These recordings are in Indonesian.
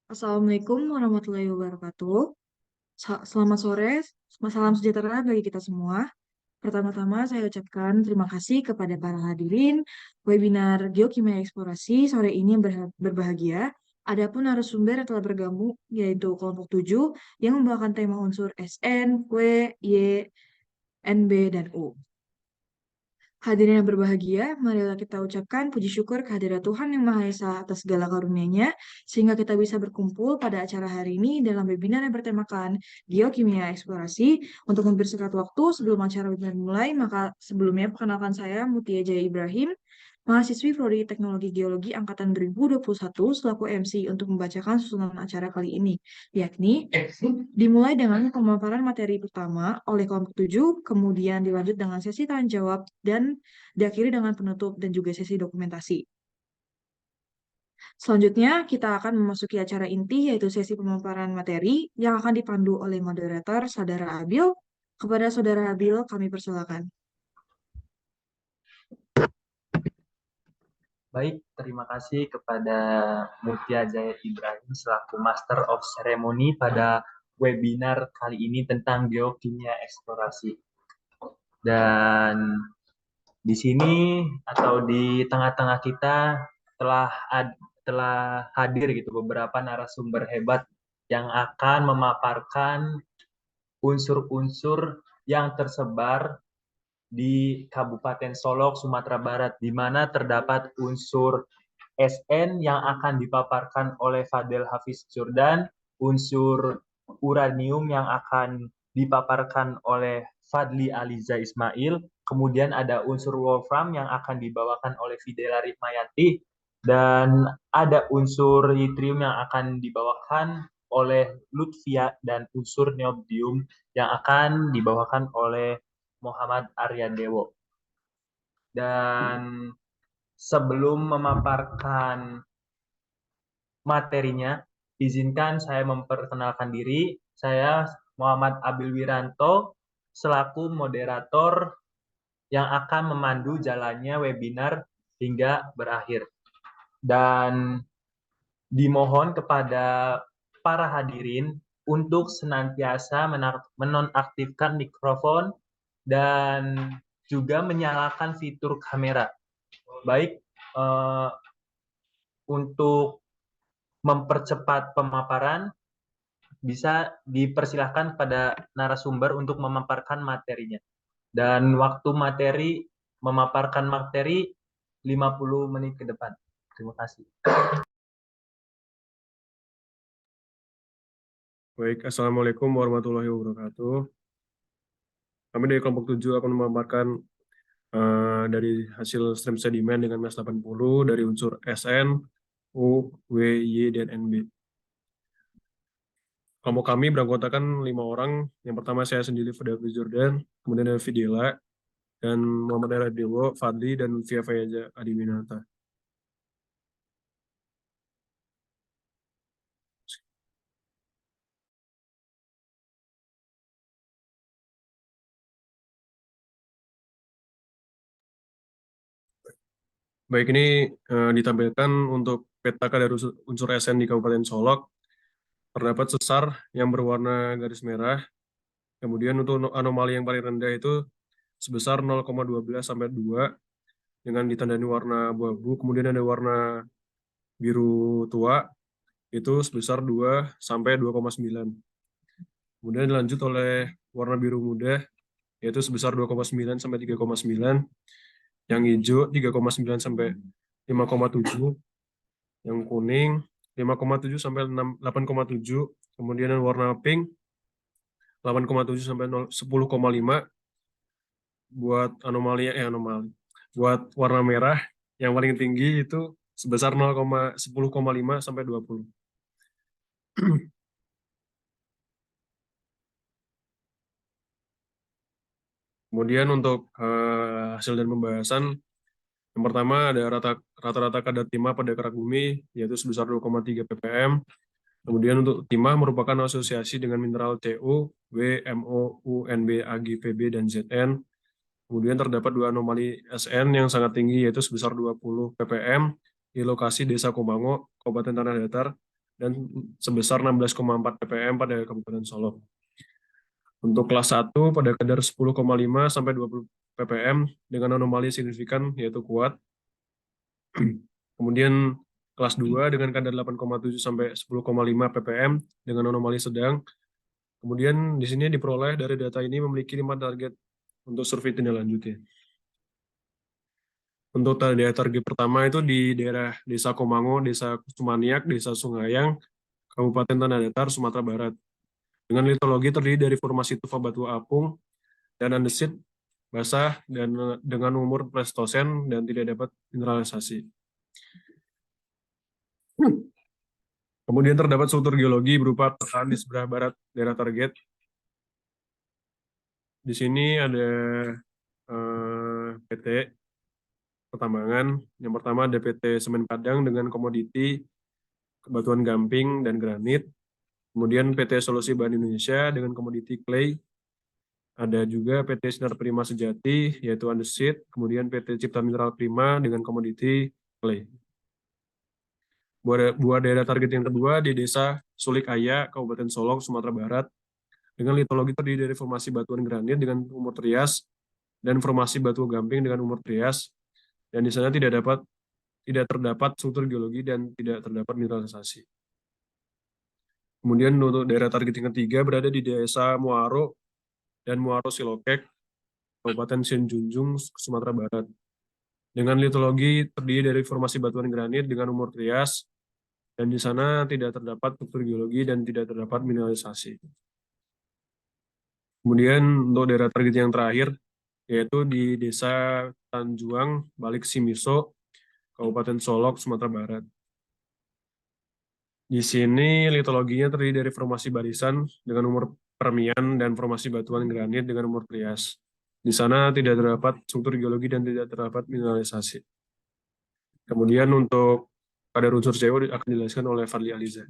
Assalamualaikum warahmatullahi wabarakatuh. Selamat sore, salam sejahtera bagi kita semua. Pertama-tama saya ucapkan terima kasih kepada para hadirin webinar Geokimia Eksplorasi sore ini yang berbahagia. Adapun narasumber yang telah bergabung yaitu kelompok 7 yang membawakan tema unsur SN, W, Y, NB, dan U. Hadirin yang berbahagia, marilah kita ucapkan puji syukur kehadirat Tuhan Yang Maha Esa atas segala karunia-Nya, sehingga kita bisa berkumpul pada acara hari ini dalam webinar yang bertemakan Geokimia Eksplorasi. Untuk mempersingkat waktu sebelum acara webinar dimulai, maka sebelumnya perkenalkan saya Mutia Jaya Ibrahim, mahasiswi Prodi Teknologi Geologi Angkatan 2021 selaku MC untuk membacakan susunan acara kali ini, yakni dimulai dengan pemaparan materi pertama oleh kelompok 7, kemudian dilanjut dengan sesi tanya jawab, dan diakhiri dengan penutup dan juga sesi dokumentasi. Selanjutnya, kita akan memasuki acara inti, yaitu sesi pemaparan materi yang akan dipandu oleh moderator Saudara Abil. Kepada Saudara Abil, kami persilakan. Baik, terima kasih kepada Mutia Jaya Ibrahim selaku Master of Ceremony pada webinar kali ini tentang geokimia eksplorasi. Dan di sini atau di tengah-tengah kita telah hadir gitu beberapa narasumber hebat yang akan memaparkan unsur-unsur yang tersebar di Kabupaten Solok, Sumatera Barat, di mana terdapat unsur SN yang akan dipaparkan oleh Fadel Hafiz Jordan, unsur uranium yang akan dipaparkan oleh Fadli Aliza Ismail, kemudian ada unsur wolfram yang akan dibawakan oleh Fidela Ritmayanti, dan ada unsur yttrium yang akan dibawakan oleh Lutfia, dan unsur neobium yang akan dibawakan oleh Muhammad Aryadewo. Dan sebelum memaparkan materinya, izinkan saya memperkenalkan diri. Saya Muhammad Abil Wiranto, selaku moderator yang akan memandu jalannya webinar hingga berakhir. Dan dimohon kepada para hadirin untuk senantiasa menonaktifkan mikrofon dan juga menyalakan fitur kamera. Baik, untuk mempercepat pemaparan, bisa dipersilahkan pada narasumber untuk memaparkan materinya. Dan waktu memaparkan materi 50 menit ke depan. Terima kasih. Baik, Assalamualaikum warahmatullahi wabarakatuh. Kami dari kelompok 7 akan memaparkan dari hasil stream sedimen dengan MAS 80 dari unsur SN, U, W, Y, dan NB. Kelompok kami beranggotakan 5 orang. Yang pertama saya sendiri, Fadel Hafiz Jordan, kemudian ada Fidela, dan Muhammad Aryadewo, Fadli, dan Lutfia Fayaza Adiwinata. Baik, ini ditampilkan untuk peta kadar unsur SN di Kabupaten Solok. Terdapat sesar yang berwarna garis merah. Kemudian untuk anomali yang paling rendah itu sebesar 0,12 sampai 2 dengan ditandai warna abu-abu. Kemudian ada warna biru tua itu sebesar 2 sampai 2,9. Kemudian dilanjut oleh warna biru muda yaitu sebesar 2,9 sampai 3,9. Yang hijau 3,9 sampai 5,7. Yang kuning 5,7 sampai 8,7. Kemudian warna pink 8,7 sampai 10,5. Buat buat warna merah yang paling tinggi itu sebesar 10,5 sampai 20. Kemudian untuk hasil dan pembahasan, yang pertama ada rata-rata kadar timah pada kerak bumi yaitu sebesar 2,3 ppm. Kemudian untuk timah merupakan asosiasi dengan mineral Cu, W, Mo, U, Nb, Ag, Pb, dan Zn. Kemudian terdapat 2 anomali SN yang sangat tinggi yaitu sebesar 20 ppm di lokasi Desa Komango, Kabupaten Tanah Datar, dan sebesar 16,4 ppm pada Kabupaten Solok. Untuk kelas 1 pada kadar 10,5 sampai 20 ppm dengan anomali signifikan yaitu kuat. Kemudian kelas 2 dengan kadar 8,7 sampai 10,5 ppm dengan anomali sedang. Kemudian di sini diperoleh dari data ini memiliki 5 target untuk survei tindak lanjutnya. Untuk target pertama itu di daerah Desa Komango, Desa Sumaniak, Desa Sungayang, Kabupaten Tanah Datar, Sumatera Barat. Dengan litologi terdiri dari formasi tufa batu apung dan andesit basah dan dengan umur Plestosen dan tidak dapat mineralisasi. Kemudian terdapat struktur geologi berupa petahan di sebelah barat daerah target. Di sini ada PT Pertambangan. Yang pertama ada PT Semen Padang dengan komoditi batuan gamping dan granit. Kemudian PT Solusi Bahan Indonesia dengan komoditi clay. Ada juga PT Sinar Prima Sejati, yaitu andesit. Kemudian PT Cipta Mineral Prima dengan komoditi clay. Buah daerah target yang kedua di Desa Sulik Aya, Kabupaten Solok, Sumatera Barat. Dengan litologi terdiri dari formasi batuan granit dengan umur trias dan formasi batu gamping dengan umur trias. Dan di sana tidak terdapat struktur geologi dan tidak terdapat mineralisasi. Kemudian untuk daerah target yang ketiga berada di Desa Muaro dan Muaro Silokek, Kabupaten Sienjunjung, Sumatera Barat. Dengan litologi terdiri dari formasi batuan granit dengan umur trias, dan di sana tidak terdapat struktur geologi dan tidak terdapat mineralisasi. Kemudian untuk daerah target yang terakhir, yaitu di Desa Tanjuang, Balik Simiso, Kabupaten Solok, Sumatera Barat. Di sini litologinya terdiri dari formasi barisan dengan umur Permian dan formasi batuan granit dengan umur Trias. Di sana tidak terdapat struktur geologi dan tidak terdapat mineralisasi. Kemudian untuk kadar unsur CO akan dijelaskan oleh Fadli Aliza.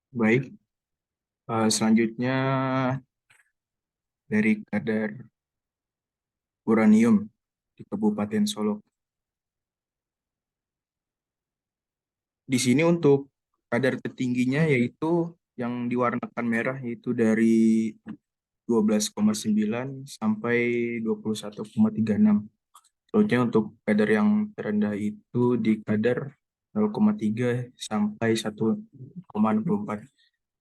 Baik, selanjutnya dari kadar uranium di Kabupaten Solok. Di sini untuk kadar tertingginya yaitu yang diwarnakan merah yaitu dari 12,9 sampai 21,36. Selanjutnya untuk kadar yang terendah itu di kadar 0,3 sampai 1,64.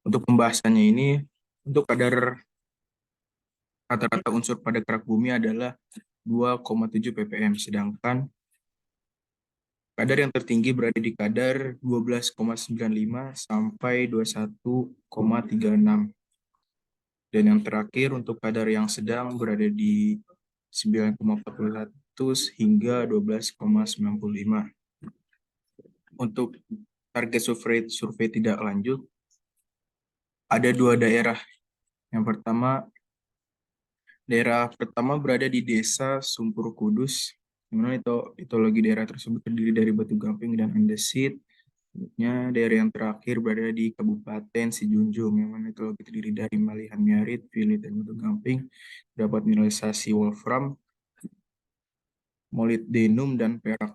Untuk pembahasannya ini, untuk kadar rata-rata unsur pada kerak bumi adalah 2,7 ppm, sedangkan kadar yang tertinggi berada di kadar 12,95 sampai 21,36. Dan yang terakhir untuk kadar yang sedang berada di 9,41 hingga 12,95. Untuk target survei tidak lanjut, ada dua daerah. Yang daerah pertama berada di Desa Sumpur Kudus, di mana litologi daerah tersebut terdiri dari batu gamping dan andesit. Selanjutnya, daerah yang terakhir berada di Kabupaten Sijunjung, yang mana litologi terdiri dari malihan miarit, filit, dan batu gamping. Dapat mineralisasi wolfram, molybdenum, dan perak.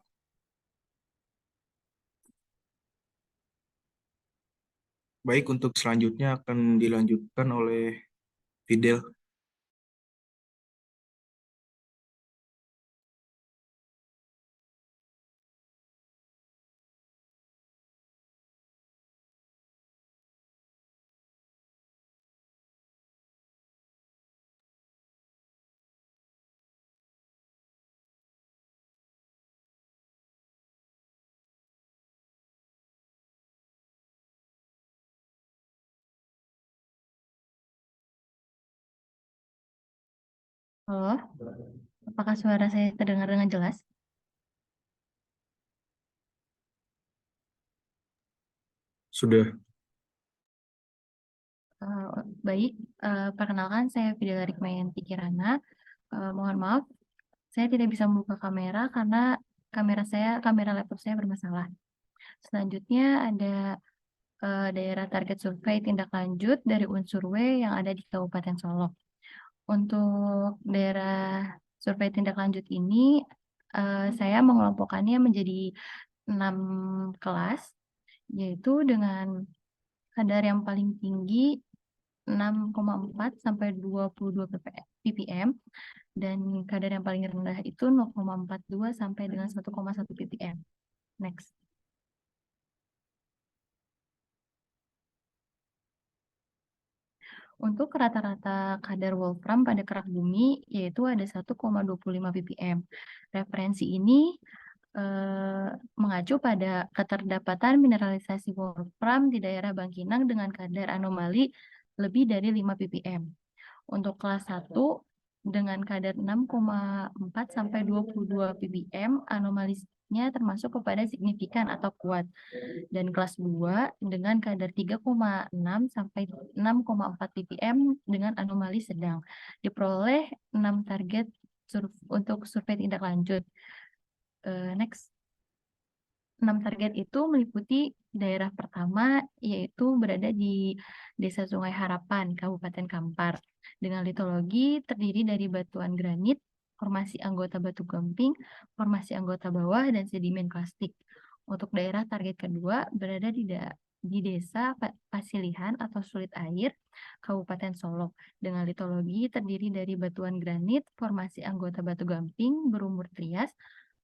Baik, untuk selanjutnya akan dilanjutkan oleh Fidel. Halo, apakah suara saya terdengar dengan jelas? Sudah. Baik, perkenalkan saya Fidela Rikmayanti Kirana. Mohon maaf, saya tidak bisa membuka kamera karena kamera laptop saya bermasalah. Selanjutnya ada daerah target survei tindak lanjut dari unsur W yang ada di Kabupaten Solok. Untuk daerah survei tindak lanjut ini, saya mengelompokkannya menjadi 6 kelas, yaitu dengan kadar yang paling tinggi 6,4 sampai 22 ppm dan kadar yang paling rendah itu 0,42 sampai dengan 1,1 ppm. Next. Untuk rata-rata kadar wolfram pada kerak bumi yaitu ada 1,25 ppm. Referensi ini mengacu pada keterdapatan mineralisasi wolfram di daerah Bangkinang dengan kadar anomali lebih dari 5 ppm. Untuk kelas 1 dengan kadar 6,4 sampai 22 ppm, anomalinya termasuk kepada signifikan atau kuat. Dan kelas 2 dengan kadar 3,6 sampai 6,4 ppm dengan anomali sedang. Diperoleh 6 target untuk survei tindak lanjut. Next. 6 target itu meliputi daerah pertama yaitu berada di Desa Sungai Harapan, Kabupaten Kampar. Dengan litologi terdiri dari batuan granit, formasi anggota batu gamping, formasi anggota bawah, dan sedimen klastik. Untuk daerah target kedua berada di Desa Pasilihan atau Sulit Air, Kabupaten Solok. Dengan litologi terdiri dari batuan granit, formasi anggota batu gamping, berumur trias.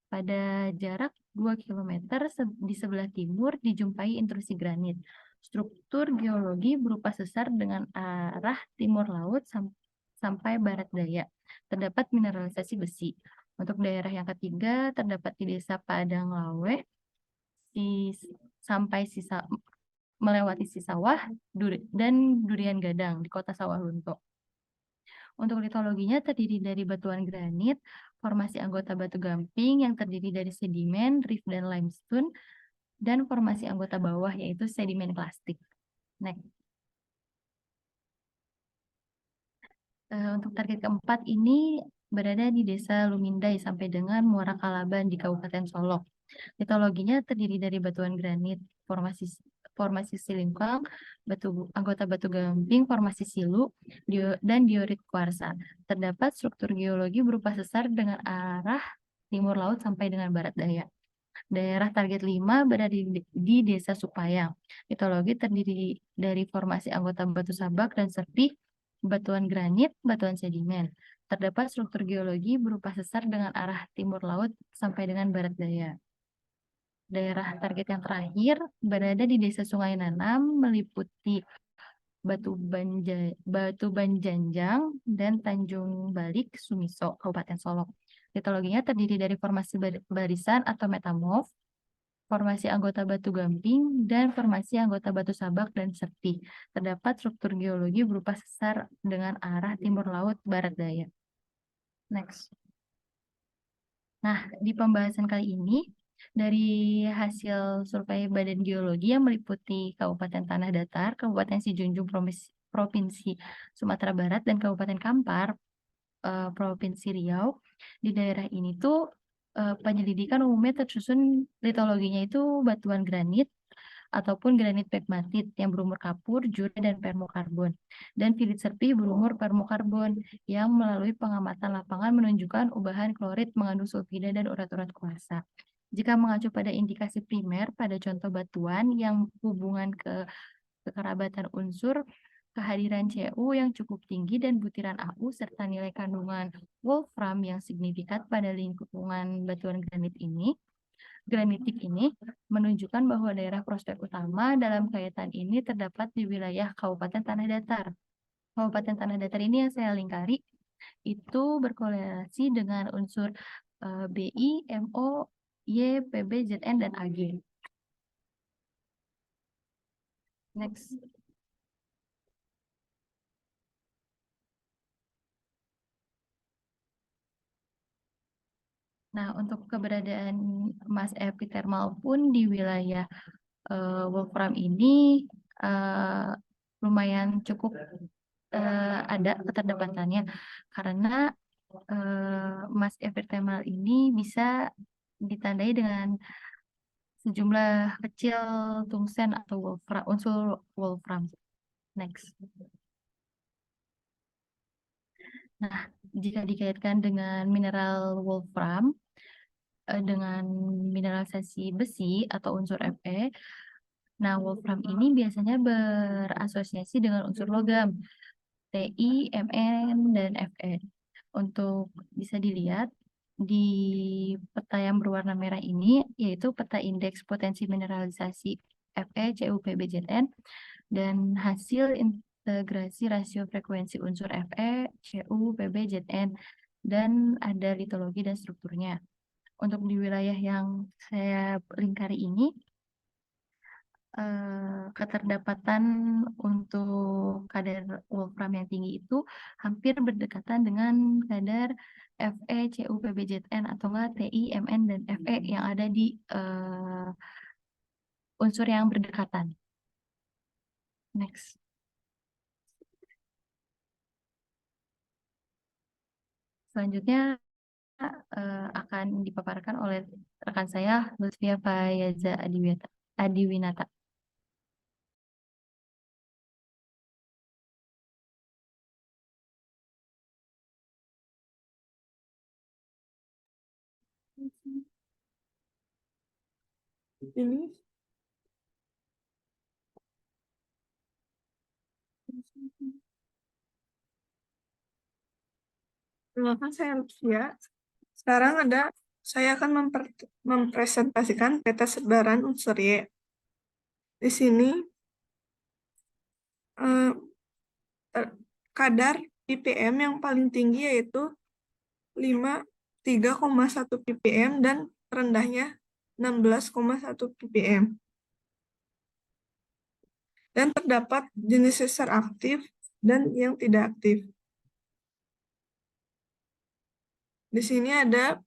Pada jarak 2 km di sebelah timur dijumpai intrusi granit. Struktur geologi berupa sesar dengan arah timur laut sampai barat daya. Terdapat mineralisasi besi. Untuk daerah yang ketiga terdapat di Desa Padang Lawe sampai melewati Sisawah dan Durian Gadang di Kota Sawah Lunto. Untuk litologinya terdiri dari batuan granit, formasi anggota batu gamping yang terdiri dari sedimen, rift, dan limestone, dan formasi anggota bawah yaitu sedimen klastik. Next. Untuk target keempat ini berada di Desa Lumindai sampai dengan Muara Kalaban di Kabupaten Solok. Litologinya terdiri dari batuan granit, formasi silingkang, anggota batu gamping, formasi silu, dan diorit kuarsa. Terdapat struktur geologi berupa sesar dengan arah timur laut sampai dengan barat daya. Daerah target 5 berada di Desa Supayang. Litologi terdiri dari formasi anggota batu sabak dan serpih, batuan granit, batuan sedimen. Terdapat struktur geologi berupa sesar dengan arah timur laut sampai dengan barat daya. Daerah target yang terakhir berada di Desa Sungai Nanam, meliputi Batu Banjanjang dan Tanjung Balik, Sumiso, Kabupaten Solok. Litologinya terdiri dari formasi barisan atau metamorf, formasi anggota batu gamping, dan formasi anggota batu sabak dan serpih. Terdapat struktur geologi berupa sesar dengan arah timur laut barat daya. Next. Nah, di pembahasan kali ini, dari hasil survei Badan Geologi yang meliputi Kabupaten Tanah Datar, Kabupaten Sijunjung Provinsi Sumatera Barat, dan Kabupaten Kampar, Provinsi Riau, di daerah ini tuh penyelidikan umumnya tersusun litologinya itu batuan granit ataupun granit pegmatit yang berumur kapur, jura, dan permokarbon. Dan filit serpih berumur permokarbon yang melalui pengamatan lapangan menunjukkan ubahan klorid mengandung sulfida dan urat-urat kuarsa. Jika mengacu pada indikasi primer pada contoh batuan yang hubungan kekerabatan unsur, kehadiran Cu yang cukup tinggi dan butiran Au serta nilai kandungan wolfram yang signifikan pada lingkungan batuan granitik ini menunjukkan bahwa daerah prospek utama dalam kaitan ini terdapat di wilayah Kabupaten Tanah Datar. Kabupaten Tanah Datar ini yang saya lingkari itu berkorelasi dengan unsur BI, MO, Y, PB, ZN, dan AG. Next. Nah, untuk keberadaan emas epithermal pun di wilayah Wolfram ini lumayan cukup ada keterdapatannya karena emas epitemal ini bisa ditandai dengan sejumlah kecil tungsten atau unsur wolfram. Next. Nah, jika dikaitkan dengan mineral wolfram dengan mineralisasi besi atau unsur Fe, nah wolfram ini biasanya berasosiasi dengan unsur logam Ti, Mn, dan Fe. Untuk bisa dilihat di peta yang berwarna merah ini, yaitu peta indeks potensi mineralisasi Fe, Cu, Pb, Zn, dan hasil integrasi rasio frekuensi unsur Fe, Cu, Pb, Zn, dan ada litologi dan strukturnya. Untuk di wilayah yang saya lingkari ini, keterdapatan untuk kadar wolfram yang tinggi itu hampir berdekatan dengan kadar Fe, Cu, Pb, Zn atau enggak Ti, Mn, dan Fe yang ada di unsur yang berdekatan. Next. Selanjutnya akan dipaparkan oleh rekan saya, Lutfia Fayaza Adiwinata. Ini Perkenalkan, saya Lutfia. Sekarang saya akan mempresentasikan peta sebaran unsur Y. Di sini kadar ppm yang paling tinggi yaitu 3,1 ppm dan rendahnya 16,1 ppm. Dan terdapat jenis sesar aktif dan yang tidak aktif. Di sini ada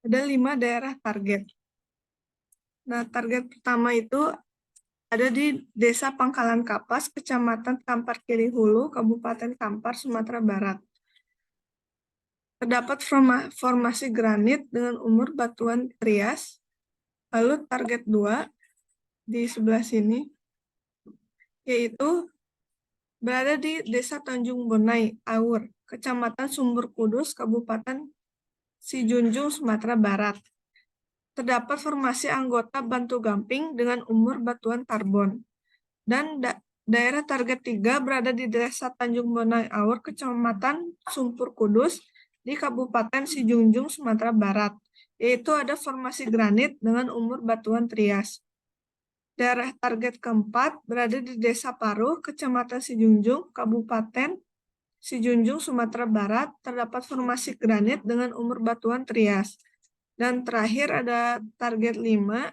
ada 5 daerah target. Nah, target pertama itu ada di Desa Pangkalan Kapas, Kecamatan Kampar Kiri Hulu, Kabupaten Kampar, Sumatera Barat. Terdapat formasi granit dengan umur batuan trias. Lalu target 2 di sebelah sini, yaitu berada di Desa Tanjung Bonai, Aur, Kecamatan Sumber Kudus, Kabupaten Sijunjung, Sumatera Barat. Terdapat formasi anggota Bantu Gamping dengan umur batuan karbon. Dan daerah target 3 berada di Desa Tanjung Bonai Aur, Kecamatan Sumpur Kudus, di Kabupaten Sijunjung, Sumatera Barat, yaitu ada formasi granit dengan umur batuan trias. Daerah target keempat berada di Desa Paruh, Kecamatan Sijunjung, Kabupaten Sijunjung, Sumatera Barat, terdapat formasi granit dengan umur batuan trias. Dan terakhir ada target 5,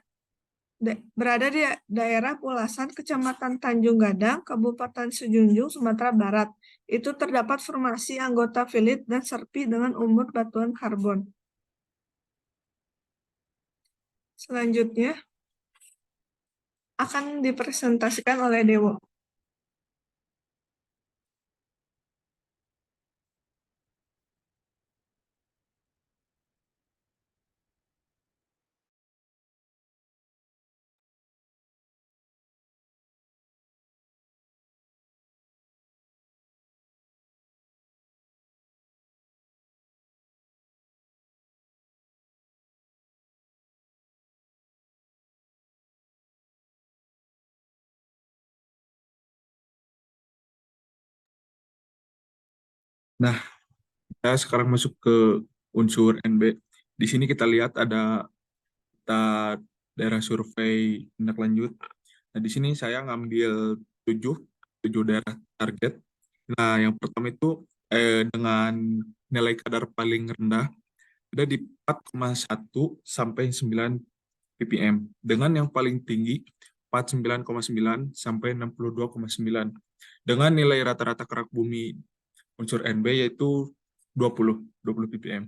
berada di daerah Pulasan, Kecamatan Tanjung Gadang, Kabupaten Sijunjung, Sumatera Barat. Itu terdapat formasi anggota filit dan serpi dengan umur batuan karbon. Selanjutnya akan dipresentasikan oleh Dewo. Nah, kita sekarang masuk ke unsur NB. Di sini kita lihat ada daerah survei tindak lanjut. Nah, di sini saya ngambil 7 daerah target. Nah, yang pertama itu dengan nilai kadar paling rendah ada di 4,1 sampai 9 ppm, dengan yang paling tinggi 49,9 sampai 62,9, dengan nilai rata-rata kerak bumi unsur NB yaitu 20 ppm.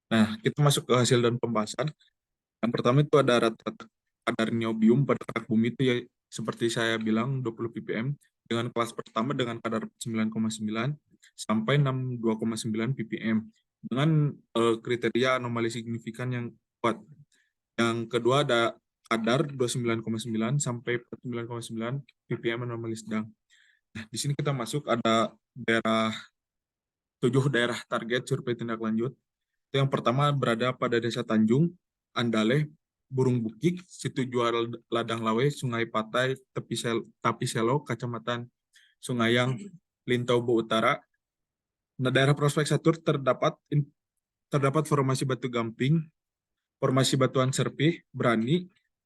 Nah, kita masuk ke hasil dan pembahasan. Yang pertama itu ada rata-rata kadar niobium pada kerak bumi itu ya seperti saya bilang 20 ppm, dengan kelas pertama dengan kadar 9,9 sampai 62,9 ppm dengan kriteria anomali signifikan yang kuat. Yang kedua ada kadar 29,9 sampai 49,9 ppm anomali sedang. Nah, di sini kita masuk ada 7 daerah target survei tindak lanjut. Itu yang pertama berada pada Desa Tanjung, Andaleh, Burung Bukik, Situ Jual Ladang Lawe, Sungai Patai, Tapiselo, Kecamatan Sungayang, Lintobo Utara. Nah, daerah prospek 1 terdapat formasi batu gamping, formasi batuan serpih, Berani,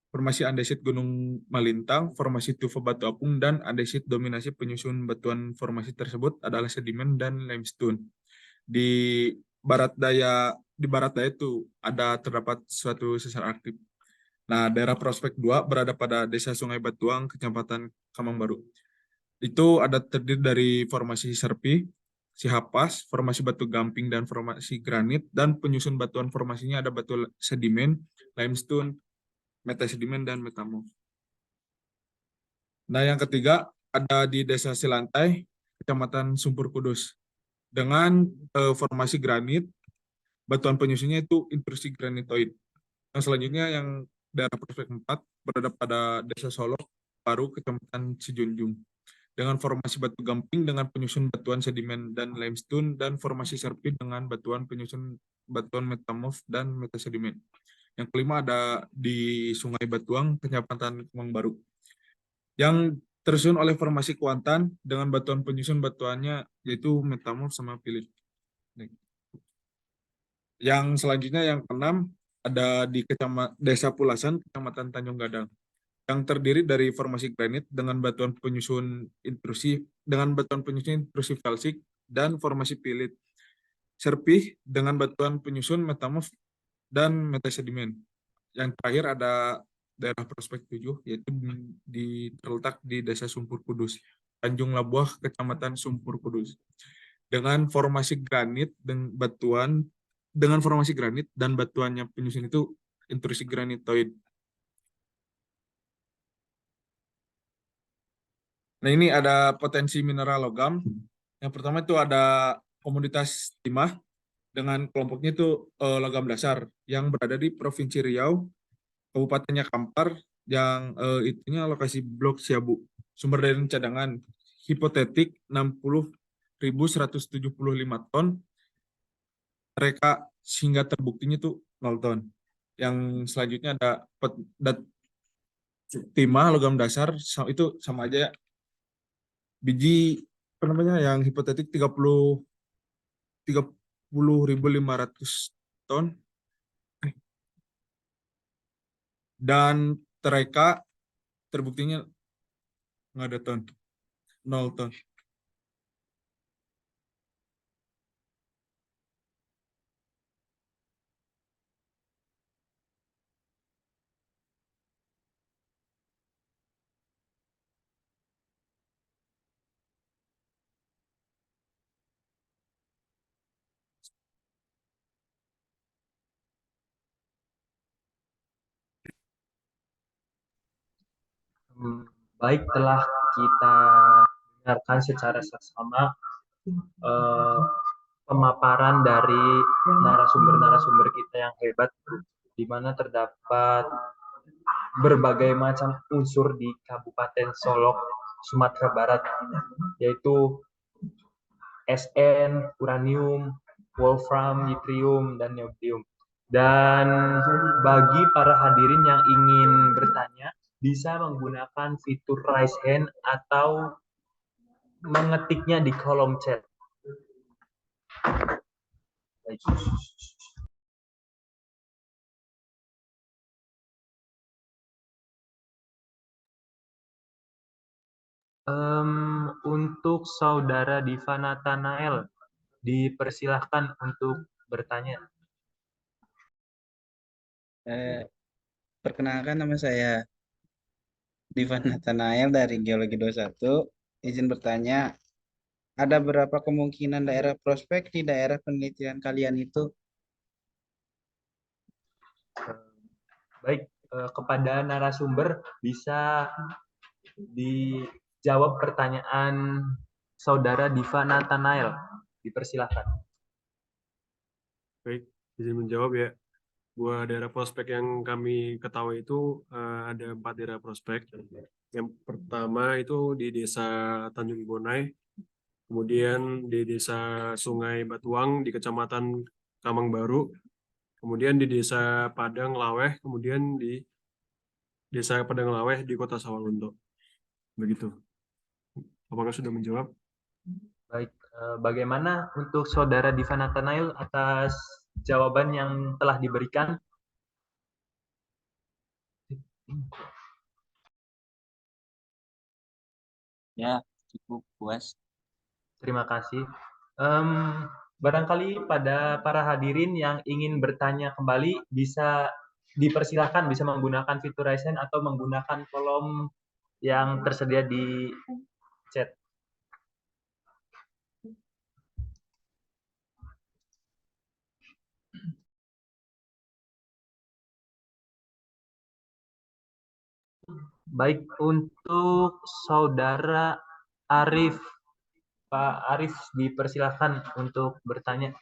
formasi andesit Gunung Malintang, formasi tufa batu apung, dan andesit dominasi penyusun batuan formasi tersebut adalah sedimen dan limestone. Di barat daya itu terdapat suatu sesar aktif. Nah, daerah prospek 2 berada pada Desa Sungai Batuang, Kecamatan Kamang Baru. Itu terdiri dari formasi serpih, Sihapas, formasi batu gamping, dan formasi granit, dan penyusun batuan formasinya ada batu sedimen, limestone, metasedimen, dan metamorf. Nah, yang ketiga ada di Desa Silantai, Kecamatan Sumpur Kudus, dengan formasi granit, batuan penyusunnya itu intrusi granitoid. Nah, selanjutnya yang daerah prospek 4 berada pada Desa Solok, Paru, Kecamatan Sijunjung, dengan formasi batu gamping dengan penyusun batuan sedimen dan limestone, dan formasi serpit dengan batuan penyusun batuan metamorf dan metasedimen. Yang kelima ada di Sungai Batuang, Kecamatan Kemang Baru, yang tersusun oleh formasi Kuantan dengan batuan penyusun batuannya yaitu metamorf sama pilit. Yang selanjutnya yang keenam ada di Desa Pulasan, Kecamatan Tanjung Gadang, yang terdiri dari formasi granit dengan batuan penyusun intrusi felsik, dan formasi pilit serpih dengan batuan penyusun metamorf dan metasedimen. Yang terakhir ada daerah prospek 7 yaitu terletak di Desa Sumpur Kudus, Tanjung Labuah, Kecamatan Sumpur Kudus, dengan formasi granit dan batuannya penyusun itu intrusi granitoid. Nah, ini ada potensi mineral logam. Yang pertama itu ada komoditas timah dengan kelompoknya itu logam dasar yang berada di Provinsi Riau, Kabupatennya Kampar, yang itunya lokasi blok Siabu. Sumber daya cadangan hipotetik 60.175 ton, mereka sehingga terbuktinya itu 0 ton. Yang selanjutnya ada timah logam dasar itu sama aja ya. Biji yang hipotetik 30.500 ton, dan tereka terbuktinya nggak ada ton, 0 ton. Baik, telah kita dengarkan secara seksama pemaparan dari narasumber-narasumber kita yang hebat, di mana terdapat berbagai macam unsur di Kabupaten Solok, Sumatera Barat, yaitu SN, uranium, wolfram, yttrium, dan niobium. Dan bagi para hadirin yang ingin bertanya, bisa menggunakan fitur raise hand atau mengetiknya di kolom chat. untuk Saudara Diva Nathanael. Dipersilahkan untuk bertanya. Perkenalkan, nama saya Diva Nathanael dari Geologi 21. Izin bertanya, ada berapa kemungkinan daerah prospek di daerah penelitian kalian itu? Baik, kepada narasumber bisa dijawab pertanyaan Saudara Diva Nathanael. Dipersilahkan. Baik, izin menjawab ya. Buat daerah prospek yang kami ketahui itu ada 4 daerah prospek. Yang pertama itu di Desa Tanjung Bonai, kemudian di Desa Sungai Batuang di Kecamatan Kamang Baru, kemudian di Desa Padang Laweh, kemudian di Desa Padang Laweh di Kota Sawalunto. Begitu. Apakah sudah menjawab? Baik, bagaimana untuk Saudara Diva Nathanael atas jawaban yang telah diberikan? Ya, cukup puas. Terima kasih. Barangkali pada para hadirin yang ingin bertanya kembali bisa dipersilahkan, bisa menggunakan fitur raise hand atau menggunakan kolom yang tersedia di chat. Baik, untuk Saudara Arif, Pak Arif dipersilahkan untuk bertanya.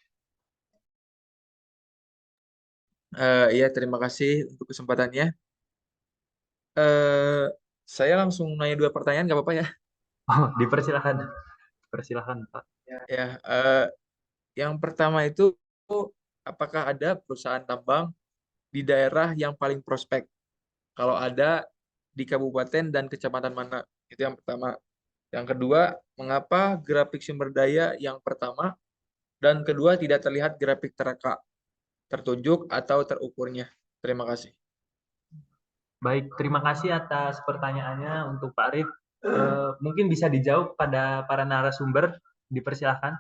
Iya, terima kasih untuk kesempatannya. Saya langsung nanya 2 pertanyaan, nggak apa-apa ya? Oh, dipersilahkan. Persilahkan, Pak. Ya, yang pertama itu, apakah ada perusahaan tambang di daerah yang paling prospek? Kalau ada, di kabupaten dan kecamatan mana? Itu yang pertama. Yang kedua, mengapa grafik sumber daya yang pertama dan kedua tidak terlihat grafik tertunjuk atau terukurnya? Terima kasih. Baik, terima kasih atas pertanyaannya untuk Pak Arif. Mungkin bisa dijawab pada para narasumber. Dipersilahkan.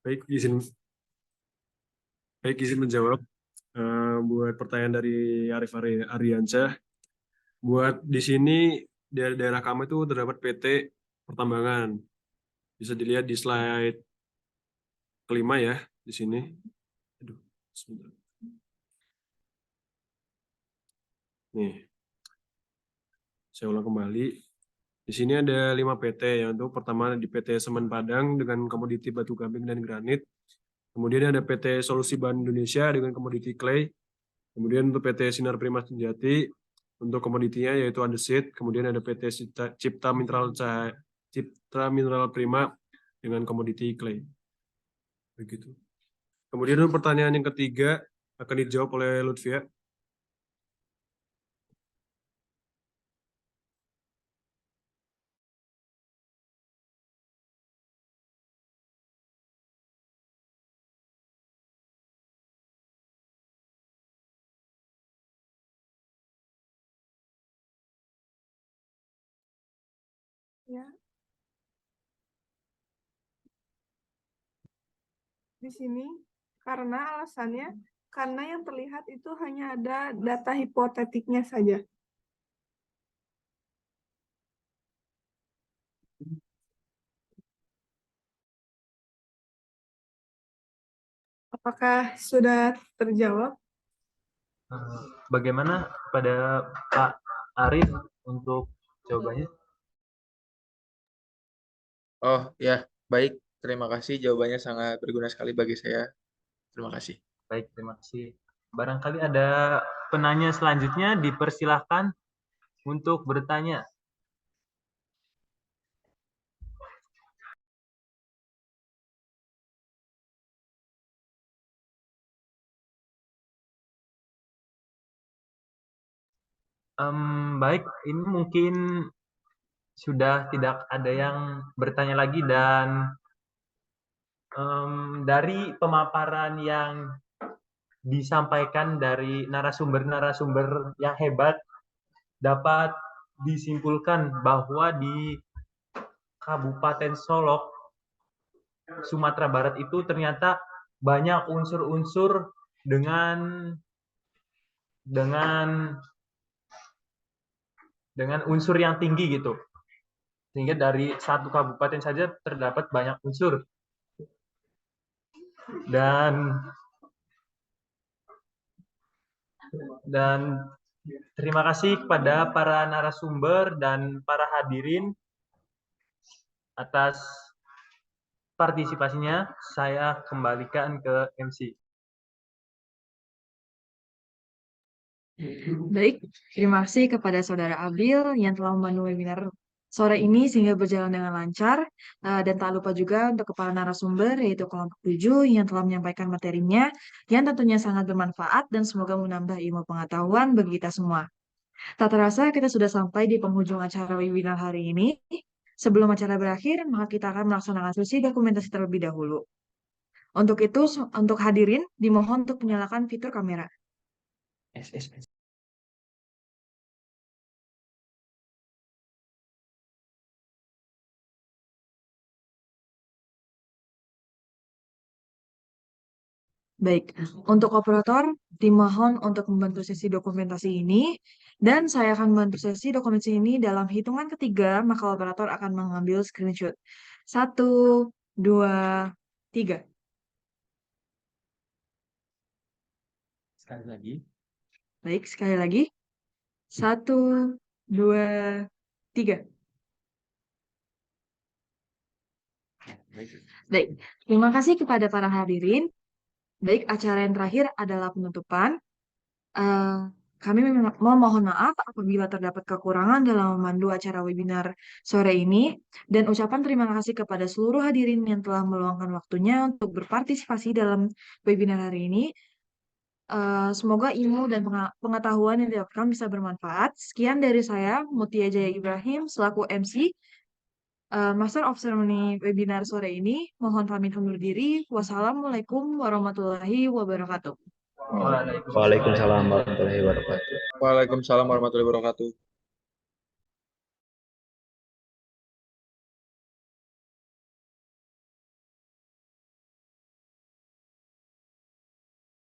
Baik, izin menjawab. Buat pertanyaan dari Arif Ariansyah. Buat di sini daerah kami itu terdapat PT Pertambangan. Bisa dilihat di slide kelima ya di sini. Aduh, sebentar. Nih, saya ulang kembali. Di sini ada 5 PT, yang itu pertama di PT Semen Padang dengan komoditi batu gamping dan granit. Kemudian ada PT Solusi Bahan Indonesia dengan komoditi clay. Kemudian untuk PT Sinar Prima Senjati untuk komoditinya yaitu andesit. Kemudian ada PT Cipta Mineral Prima dengan komoditi clay. Begitu. Kemudian pertanyaan yang ketiga akan dijawab oleh Lutfia. Ya. Di sini karena alasannya karena yang terlihat itu hanya ada data hipotetiknya saja. Apakah sudah terjawab? Bagaimana pada Pak Arif untuk jawabannya? Oh ya, baik. Terima kasih. Jawabannya sangat berguna sekali bagi saya. Terima kasih. Baik, terima kasih. Barangkali ada penanya selanjutnya, dipersilahkan untuk bertanya. Baik, ini mungkin sudah tidak ada yang bertanya lagi dan dari pemaparan yang disampaikan dari narasumber-narasumber yang hebat dapat disimpulkan bahwa di Kabupaten Solok, Sumatera Barat itu ternyata banyak unsur-unsur dengan unsur yang tinggi gitu. Sehingga dari satu kabupaten saja terdapat banyak unsur. Dan terima kasih kepada para narasumber dan para hadirin atas partisipasinya. Saya kembalikan ke MC. Baik, terima kasih kepada Saudara Abil yang telah memandu webinar sore ini sehingga berjalan dengan lancar. Dan tak lupa juga untuk kepala narasumber yaitu kelompok 7 yang telah menyampaikan materinya yang tentunya sangat bermanfaat dan semoga menambah ilmu pengetahuan bagi kita semua. Tak terasa kita sudah sampai di penghujung acara webinar hari ini. Sebelum acara berakhir, maka kita akan melaksanakan sesi dokumentasi terlebih dahulu. Untuk itu, untuk hadirin, dimohon untuk menyalakan fitur kamera. Baik, untuk operator, dimohon untuk membantu sesi dokumentasi ini, dan saya akan membantu sesi dokumentasi ini dalam hitungan ketiga, maka operator akan mengambil screenshot. 1, 2, 3. Sekali lagi. Baik, sekali lagi. 1, 2, 3. Baik, terima kasih kepada para hadirin. Baik, acara yang terakhir adalah penutupan. Kami memohon maaf apabila terdapat kekurangan dalam memandu acara webinar sore ini, dan ucapan terima kasih kepada seluruh hadirin yang telah meluangkan waktunya untuk berpartisipasi dalam webinar hari ini. Semoga ilmu dan pengetahuan yang didapatkan bisa bermanfaat. Sekian dari saya, Mutia Jaya Ibrahim, selaku MC, Master of Ceremony webinar sore ini. Mohon pamit undur diri. Wassalamualaikum warahmatullahi wabarakatuh. Waalaikumsalam. Waalaikumsalam warahmatullahi wabarakatuh. Waalaikumsalam warahmatullahi wabarakatuh.